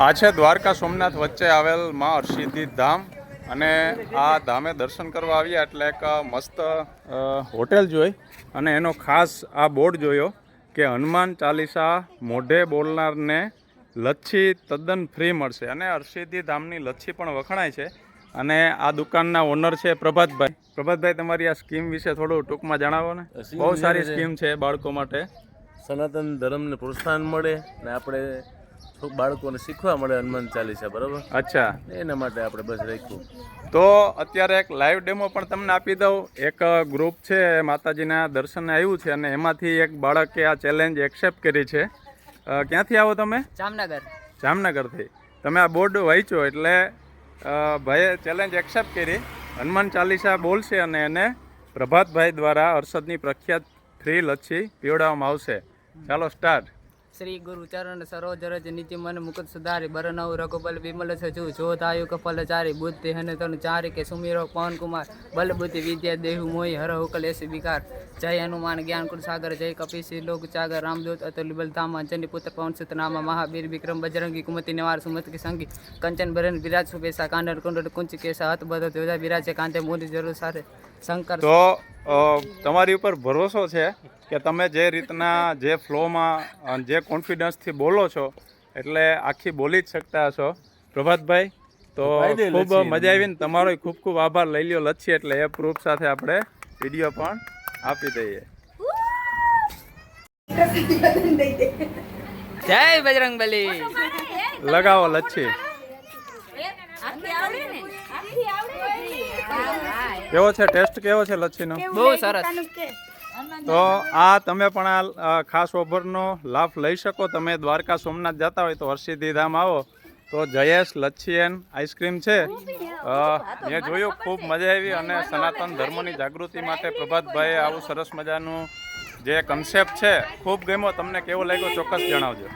આ છે દ્વારકા સોમનાથ વચ્ચે આવેલ માં હરસિદ્ધિ ધામ અને આ ધામે દર્શન કરવા આવ્યા એટલે એક મસ્ત હોટેલ જોઈ અને એનો ખાસ આ બોર્ડ જોયો કે હનુમાન ચાલીસા મોઢે બોલનારને લચ્છી તદ્દન ફ્રી મળશે અને હરસિદ્ધિ ધામની લચ્છી પણ વખણાય છે અને આ દુકાનના ઓનર છે પ્રભાતભાઈ. પ્રભાતભાઈ, તમારી આ સ્કીમ વિશે થોડું ટૂંકમાં જણાવો ને. બહુ સારી સ્કીમ છે બાળકો માટે. સનાતન ધર્મને પ્રોત્સાહન મળે ને આપણે બાળકોને શીખવા મળે હનુમાન ચાલીસા, બરાબર? અચ્છા, એના માટે આપણે બસ રાખ્યું. તો અત્યારે એક લાઈવ ડેમો પણ તમને આપી દઉં. એક ગ્રુપ છે માતાજીના દર્શને આવ્યું છે અને એમાંથી એક બાળકે આ ચેલેન્જ એક્સેપ્ટ કરી છે. ક્યાંથી આવો તમે? જામનગર. જામનગરથી. તમે આ બોર્ડ વાંચ્યો એટલે ભાઈએ ચેલેન્જ એક્સેપ્ટ કરી. હનુમાન ચાલીસા બોલશે અને એને પ્રભાતભાઈ દ્વારા હર્ષદની પ્રખ્યાત ફ્રી લચ્છી પીવડાવવામાં આવશે. ચાલો સ્ટાર્ટ. શ્રી ગુરુ ચરણ સરોજ રજ નીતિ મન મુકુદ સુધારી બરનવ રઘુબલ વિમલ સજુ જોધાયુ કફલ ચારી બુદ્ધિ હન તન ચારી કે સુમીરો પવન કુમાર બલ બુદ્ધિ વિદ્યા દેહુ મોહી હર હુકલેશ વિકાર. જય હનુમાન જ્ઞાન કુળ સાગર જય કપીસી લોક ચાગર રામદૂત અતુલ બલધામા અંજની પુત્ર પવન સુત નામા મહાવીર વિક્રમ બજરંગી કુમતિ નિવાર સુમત કી સંગી કંચન બરન વિરાજ સુબેસા કાંડર કુંડળ કુંચ કેસા હત બધ ધ્વજા વિરાજે કાંતે મોદી જરૂર સાથે શંકર. તો તમારી ઉપર ભરોસો છે કે તમે જે રીતના જે ફ્લોમાં જે કોન્ફિડન્સથી બોલો છો એટલે આખી બોલી જ શકતા હશો. પ્રભાતભાઈ, તો ખૂબ મજા આવીને તમારો ખૂબ ખૂબ આભાર. લઈ લ્યો લચ્છી એટલે એ પ્રૂફ સાથે આપણે વિડીયો પણ આપી દઈએ. જય બજરંગબલી. લગાવો લચ્છી. કેવો છે ટેસ્ટ? કેવો છે લચ્છીનો? બહુ સરસ. તો આ તમે પણ આ ખાસ ઓફરનો લાભ લઈ શકો. તમે દ્વારકા સોમનાથ જતા હોય તો હરસિદ્ધિ ધામ આવો તો જયેશ લચ્છી એન્ડ આઈસ્ક્રીમ છે. મેં જોયું, ખૂબ મજા આવી અને સનાતન ધર્મની જાગૃતિ માટે પ્રભાતભાઈએ આવું સરસ મજાનું જે કન્સેપ્ટ છે ખૂબ ગમ્યો. તમને કેવો લાગ્યો ચોક્કસ જણાવજો.